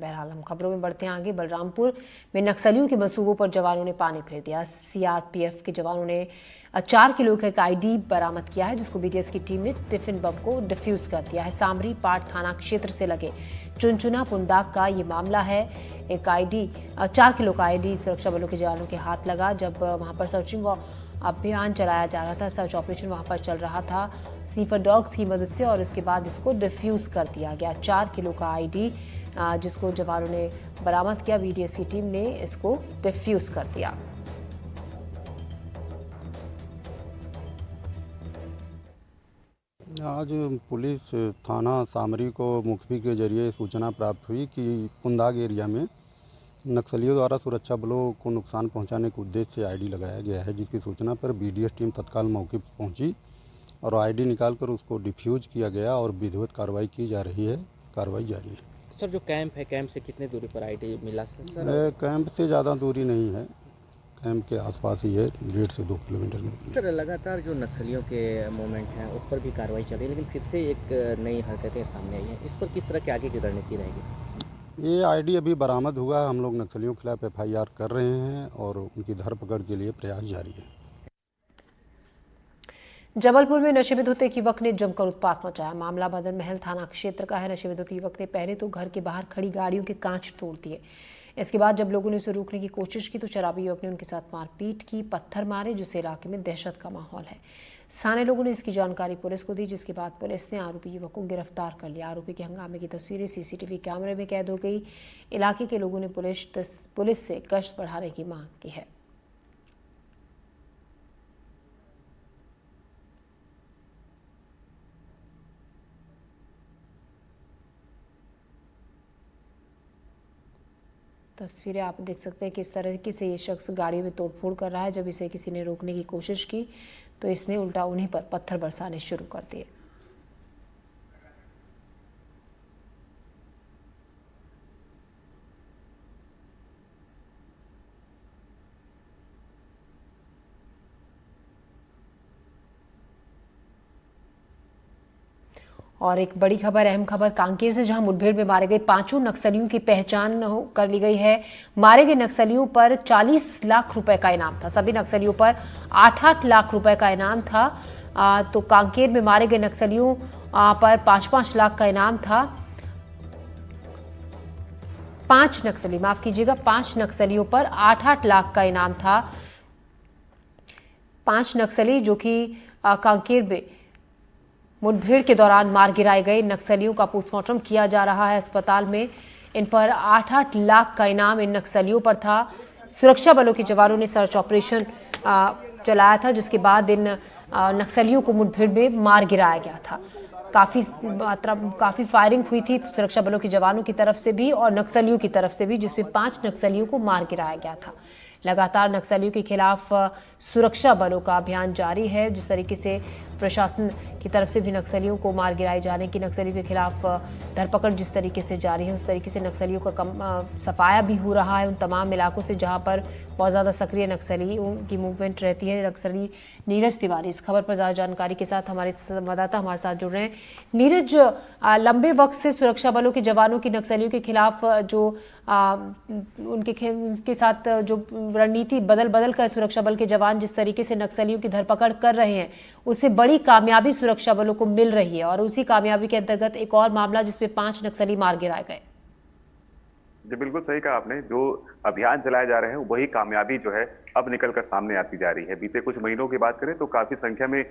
बहरहाल हम खबरों में बढ़ते हैं आगे। बलरामपुर में नक्सलियों के मंसूबों पर जवानों ने पानी फेर दिया। सीआरपीएफ के जवानों ने 4 किलो का एक आईडी बरामद किया है, जिसको बीटीएस की टीम ने टिफिन बम को डिफ्यूज कर दिया है। सामरी पाट थाना क्षेत्र से लगे चुनचुना पुंदाक का ये मामला है। एक आईडी 4 किलो का आईडी सुरक्षा बलों के जवानों के हाथ लगा जब वहां पर सर्चिंग अभियान चलाया जा रहा था। सर्च ऑपरेशन वहां पर चल रहा था स्नीफर डॉग्स की मदद से, और उसके बाद इसको डिफ्यूज कर दिया गया। 4 किलो का आईडी जिसको जवानों ने बरामद किया, बीटीएस की टीम ने इसको डिफ्यूज कर दिया। आज पुलिस थाना सामरी को मुखबिर के जरिए सूचना प्राप्त हुई कि पुंदाग एरिया में नक्सलियों द्वारा सुरक्षा बलों को नुकसान पहुंचाने के उद्देश्य से आईडी लगाया गया है, जिसकी सूचना पर बीडीएस टीम तत्काल मौके पर पहुंची और आईडी निकालकर उसको डिफ्यूज किया गया और विधिवत कार्रवाई की जा रही है। कार्रवाई जारी है। सर, जो कैंप है, कैंप से कितने दूरी पर आईडी मिला सर? कैंप से ज़्यादा दूरी नहीं है, कैंप के आसपास ही है, 1.5 से 2 किलोमीटर में। सर, लगातार जो नक्सलियों के मूवमेंट हैं उस पर भी कार्रवाई चल रही है, लेकिन फिर से एक नई हरकतें सामने आई हैं। इस पर किस तरह की आगे की रणनीति रहेगी? ये आईडी अभी बरामद हुआ है। हम लोग नक्सलियों के खिलाफ एफआईआर कर रहे हैं और उनकी धरपकड़ के लिए प्रयास जारी है। जबलपुर में नशे में धुत एक युवक ने जमकर उत्पात मचाया। मामला मदन महल थाना क्षेत्र का है। नशे में धुत युवक ने पहले तो घर के बाहर खड़ी गाड़ियों के कांच तोड़ दिए। इसके बाद जब लोगों ने उसे रोकने की कोशिश की तो शराबी युवक ने उनके साथ मारपीट की, पत्थर मारे, जिससे इलाके में दहशत का माहौल है। स्थानीय लोगों ने इसकी जानकारी पुलिस को दी, जिसके बाद पुलिस ने आरोपी युवक को गिरफ्तार कर लिया। आरोपी के हंगामे की तस्वीरें सीसीटीवी कैमरे में कैद हो गई। इलाके के लोगों ने पुलिस से गश्त बढ़ाने की मांग की है। तस्वीरें आप देख सकते हैं किस तरीके से ये शख्स गाड़ी में तोड़फोड़ कर रहा है। जब इसे किसी ने रोकने की कोशिश की तो इसने उल्टा उन्हीं पर पत्थर बरसाने शुरू कर दिए। और एक बड़ी खबर, अहम खबर कांकेर से, जहां मुठभेड़ में मारे गए 5 नक्सलियों की पहचान कर ली गई है। मारे गए नक्सलियों पर 40 लाख रुपए का इनाम था। सभी नक्सलियों पर 8-8 लाख रुपए का इनाम था। तो कांकेर में मारे गए नक्सलियों पर 5-5 लाख का इनाम था। 5 नक्सली, माफ कीजिएगा, 5 नक्सलियों पर 8-8 लाख का इनाम था। 5 नक्सली जो कि कांकेर में मुठभेड़ के दौरान मार गिराए गए। नक्सलियों का पोस्टमार्टम किया जा रहा है अस्पताल में। इन पर 8-8 लाख का इनाम इन नक्सलियों पर था। सुरक्षा बलों के जवानों ने सर्च ऑपरेशन चलाया था, जिसके बाद इन नक्सलियों को मुठभेड़ में मार गिराया गया था। काफी फायरिंग हुई थी सुरक्षा बलों के जवानों की तरफ से भी और नक्सलियों की तरफ से भी, जिसमें 5 नक्सलियों को मार गिराया गया था। लगातार नक्सलियों के खिलाफ सुरक्षा बलों का अभियान जारी है। जिस तरीके से प्रशासन की तरफ से भी नक्सलियों को मार गिराए जाने की, नक्सलियों के खिलाफ धरपकड़ जिस तरीके से जारी है, उस तरीके से नक्सलियों का सफाया भी हो रहा है उन तमाम इलाकों से जहां पर बहुत ज़्यादा सक्रिय नक्सलियों की मूवमेंट रहती है। नक्सली नीरज तिवारी इस खबर पर ज़्यादा जानकारी के साथ हमारे संवाददाता हमारे साथ जुड़ रहे हैं। नीरज, लंबे वक्त से सुरक्षा बलों के जवानों की नक्सलियों के खिलाफ जो उनके साथ जो रणनीति बदल कर सुरक्षा बल के जवान जिस तरीके से नक्सलियों की धरपकड़ कर रहे हैं, उससे बड़ी कामयाबी सुरक्षा बलों को मिल रही है। और उसी कामयाबी के अंतर्गत एक और मामला जिसमें 5 नक्सली मार गिराए गए। जी बिल्कुल सही कहा आपने। जो अभियान चलाए जा रहे हैं वही कामयाबी जो है अब निकलकर सामने आती जा रही है। बीते कुछ महीनों की बात करें तो काफी संख्या में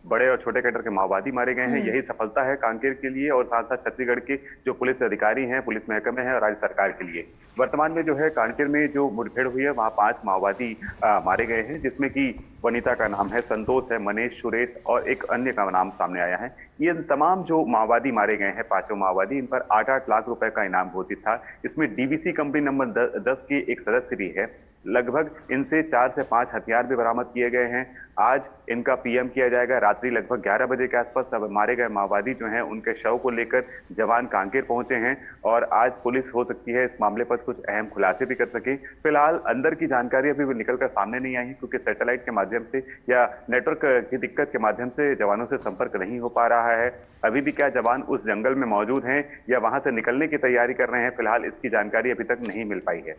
बड़े और छोटे कैडर के माओवादी मारे गए हैं। यही सफलता है कांकेर के लिए और साथ साथ छत्तीसगढ़ के जो पुलिस अधिकारी हैं, पुलिस महकमे हैं और राज्य सरकार के लिए। वर्तमान में जो है कांकेर में जो मुठभेड़ हुई है वहां 5 माओवादी मारे गए हैं, जिसमें कि वनिता का नाम है, संतोष है, मनीष, सुरेश और एक अन्य का नाम सामने आया है। ये तमाम जो माओवादी मारे गए हैं, 5 माओवादी, इन पर 8-8 लाख रुपए का इनाम घोषित था। इसमें डीवीसी कंपनी नंबर 10 की एक सदस्य भी है। लगभग इनसे 4 से 5 हथियार भी बरामद किए गए हैं। आज इनका पीएम किया जाएगा। रात्रि लगभग 11 बजे के आसपास सब मारे गए माओवादी जो हैं उनके शव को लेकर जवान कांकेर पहुंचे हैं और आज पुलिस हो सकती है इस मामले पर कुछ अहम खुलासे भी कर सके। फिलहाल अंदर की जानकारी अभी भी निकलकर सामने नहीं आई, क्योंकि सैटेलाइट के माध्यम से या नेटवर्क की दिक्कत के माध्यम से जवानों से संपर्क नहीं हो पा रहा रहा है, अभी भी क्या जवान उस जंगल में मौजूद हैं या वहां से निकलने की तैयारी कर रहे हैं, फिलहाल इसकी जानकारी अभी तक नहीं मिल पाई है।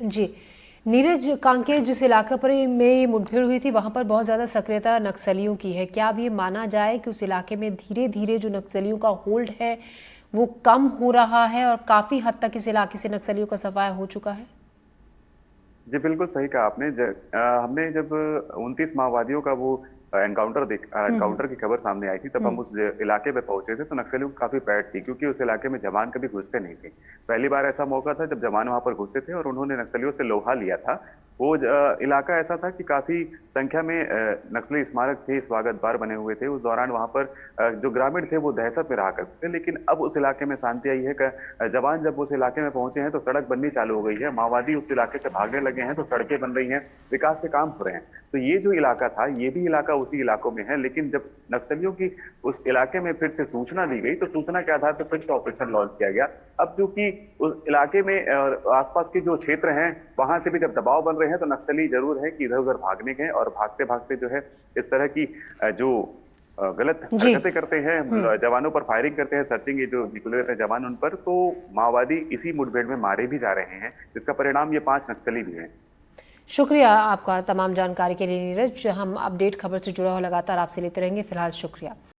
जी नीरज, कांकेर जिस इलाके पर में ये मुठभेड़ हुई थी वहां पर बहुत ज्यादा सक्रियता नक्सलियों की है। क्या अब ये माना जाए कि उस इलाके में धीरे धीरे जो नक्सलियों का होल्ड है वो कम हो रहा है और काफी हद तक इस इलाके से नक्सलियों का सफाया हो चुका है? जी बिल्कुल सही कहा आपने। हमने जब 29 माओवादियों का वो एनकाउंटर की खबर सामने आई थी, तब हम उस इलाके पे पहुंचे थे तो नक्सलियों को काफी पैठ थी, क्योंकि उस इलाके में जवान कभी घुसते नहीं थे। पहली बार ऐसा मौका था जब जवान वहां पर घुसे थे और उन्होंने नक्सलियों से लोहा लिया था। वो इलाका ऐसा था कि काफी संख्या में नक्सली स्मारक थे, स्वागत द्वार बने हुए थे। उस दौरान वहां पर जो ग्रामीण थे वो दहशत में रहा करते थे, लेकिन अब उस इलाके में शांति आई है कि जवान जब उस इलाके में पहुंचे हैं तो सड़क बननी चालू हो गई है, माओवादी उस इलाके से भागने लगे हैं तो सड़कें बन रही हैं, विकास के काम हो रहे हैं। तो ये जो इलाका था ये भी इलाका उसी इलाकों में है, लेकिन जब नक्सलियों की उस इलाके में फिर से सूचना दी गई तो सूचना के आधार पर फिर से ऑपरेशन लॉन्च किया गया। अब क्योंकि उस इलाके में और आसपास के जो क्षेत्र हैं वहां से भी जब दबाव बन रहे हैं तो नक्सली जरूर है कि इधर उधर भागने के, और भागते भागते जो है इस तरह की जो गलत हरकतें करते हैं, जवानों पर फायरिंग करते हैं, सर्चिंग ये जो निकले रहते हैं जवान उन पर, तो माओवादी इसी मुठभेड़ में मारे भी जा रहे हैं, जिसका परिणाम ये 5 नक्सली भी हैं। शुक्रिया आपका तमाम जानकारी के लिए नीरज। हम अपडेट खबर से जुड़ा हुआ लगातार आपसे लेते रहेंगे। फिलहाल शुक्रिया।